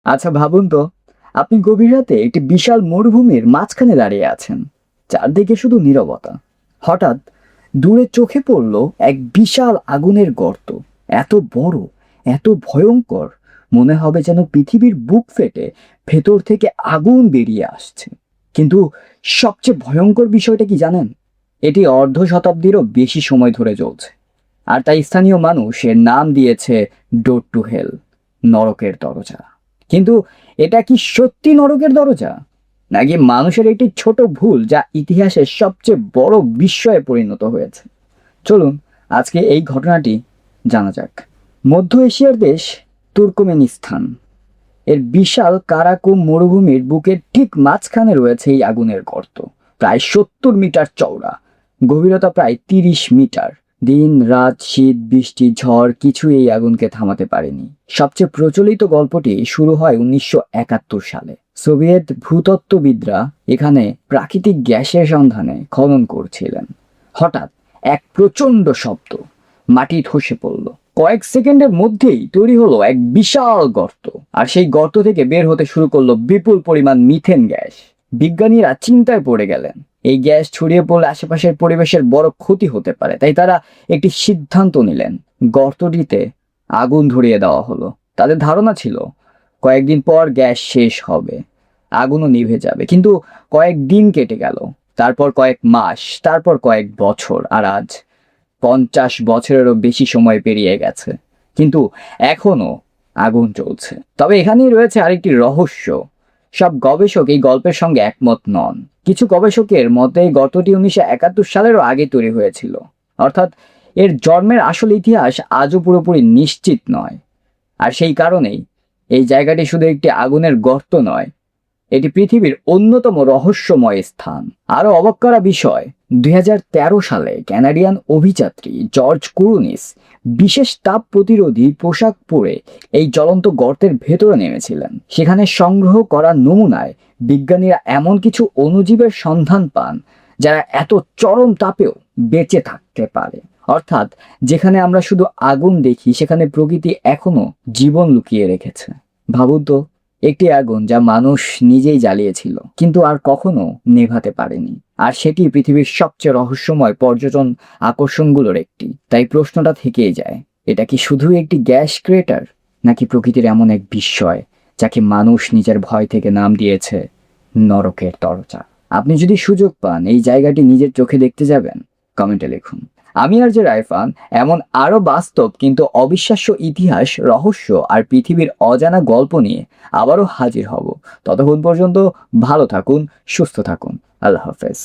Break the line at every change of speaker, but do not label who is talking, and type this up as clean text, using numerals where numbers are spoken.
আচ্ছা ভাবুন তো, আপনি গভীর রাতে একটি বিশাল মরুভূমির মাঝখানে দাঁড়িয়ে আছেন। চারদিকে শুধু নীরবতা। হঠাৎ দূরে চোখে পড়ল এক বিশাল আগুনের গর্ত। এত বড়, এত ভয়ঙ্কর, মনে হবে যেন পৃথিবীর বুক ফেটে ভেতর থেকে আগুন বেরিয়ে আসছে। কিন্তু সবচেয়ে ভয়ঙ্কর বিষয়টা কি জানেন? এটি অর্ধ শতাব্দীরও বেশি সময় ধরে চলছে। আর তাই স্থানীয় মানুষ এর নাম দিয়েছে ডোর টু হেল, নরকের দরজা। কিন্তু এটা কি সত্যি নরকের দরজা, নাকি মানুষের একটি ছোট ভুল যা ইতিহাসের সবচেয়ে বড় বিস্ময়ে পরিণত হয়েছে? চলুন আজকে এই ঘটনাটি জানা যাক। মধ্য এশিয়ার দেশ তুর্কমেনিস্তান এর বিশাল কারাকুম মরুভূমির বুকের ঠিক মাঝখানে রয়েছে এই আগুনের গর্ত। প্রায় 70 মিটার চওড়া, গভীরতা প্রায় 30 মিটার। দিন রাত, শীত বৃষ্টি ঝড় কিছু এই আগুনকে থামাতে পারেনি। সবচেয়ে প্রচলিত গল্পটি শুরু হয় 1971 সালে। সোভিয়েত ভূতত্ত্ববিদরা এখানে প্রাকৃতিক গ্যাসের সন্ধানে খনন করছিলেন। হঠাৎ এক প্রচণ্ড শব্দ, মাটি ধসে পড়ল। কয়েক সেকেন্ডের মধ্যেই তৈরি হলো এক বিশাল গর্ত, আর সেই গর্ত থেকে বের হতে শুরু করলো বিপুল পরিমাণ মিথেন গ্যাস। বিজ্ঞানীরা চিন্তায় পড়ে গেলেন, এই গ্যাস ছড়িয়ে পড়লে আশেপাশের পরিবেশের বড় ক্ষতি হতে পারে। তাই তারা একটি সিদ্ধান্ত নিলেন, গর্তটিতে আগুন ধরিয়ে দেওয়া হলো। তাদের ধারণা ছিল কয়েকদিন পর গ্যাস শেষ হবে, আগুনও নিভে যাবে। কিন্তু কয়েকদিন কেটে গেল, তারপর কয়েক মাস, তারপর কয়েক বছর, আর আজ 50 বছরেরও বেশি সময় পেরিয়ে গেছে, কিন্তু এখনো আগুন জ্বলছে। তবে এখানেই রয়েছে আরেকটি রহস্য। সব গবেষক এই গল্পের সঙ্গে একমত নন। কিছু গবেষকের মতে এই গর্তটি 1971 সালেরও আগে তৈরি হয়েছিল, অর্থাৎ এর জন্মের আসল ইতিহাস আজও পুরোপুরি নিশ্চিত নয়। আর সেই কারণেই এই জায়গাটি শুধু একটি আগুনের গর্ত নয়, এটি পৃথিবীর অন্যতম রহস্যময় স্থান। আরো অবাক করা বিষয়, 2013 সালে কানাডিয়ান অভিযাত্রী জর্জ কুরুনিস বিশেষ তাপ প্রতিরোধী পোশাক পরে এই জ্বলন্ত গর্তের ভেতরে নেমেছিলেন। সেখানে সংগ্রহ করা নমুনায় বিজ্ঞানীরা এমন কিছু অণুজীবের সন্ধান পান যারা এত চরম তাপেও বেঁচে থাকতে পারে। অর্থাৎ যেখানে আমরা শুধু আগুন দেখি, সেখানে প্রকৃতি এখনো জীবন লুকিয়ে রেখেছে। ভাবুন তো, একটি আগুন যা মানুষ নিজেই জ্বালিয়েছিল কিন্তু আর কখনো নেভাতে পারেনি। আর সেটি পৃথিবীর সবচেয়ে রহস্যময় পর্যটন আকর্ষণগুলোর একটি। তাই প্রশ্নটা থেকেই যায়, এটা কি শুধু একটি গ্যাস ক্রেটার, নাকি প্রকৃতির এমন এক বিস্ময় যাকে মানুষ নিজের ভয় থেকে নাম দিয়েছে নরকের দরজা? আপনি যদি সুযোগ পান এই জায়গাটি নিজের চোখে দেখতে যাবেন, কমেন্টে লিখুন। আমি আর যে রাইফান এমন আরো বাস্তব কিন্তু অবিশ্বাস্য ইতিহাস, রহস্য আর পৃথিবীর অজানা গল্প নিয়ে আবারও হাজির হব। ততক্ষণ পর্যন্ত ভালো থাকুন, সুস্থ থাকুন। আল্লাহ হাফেজ।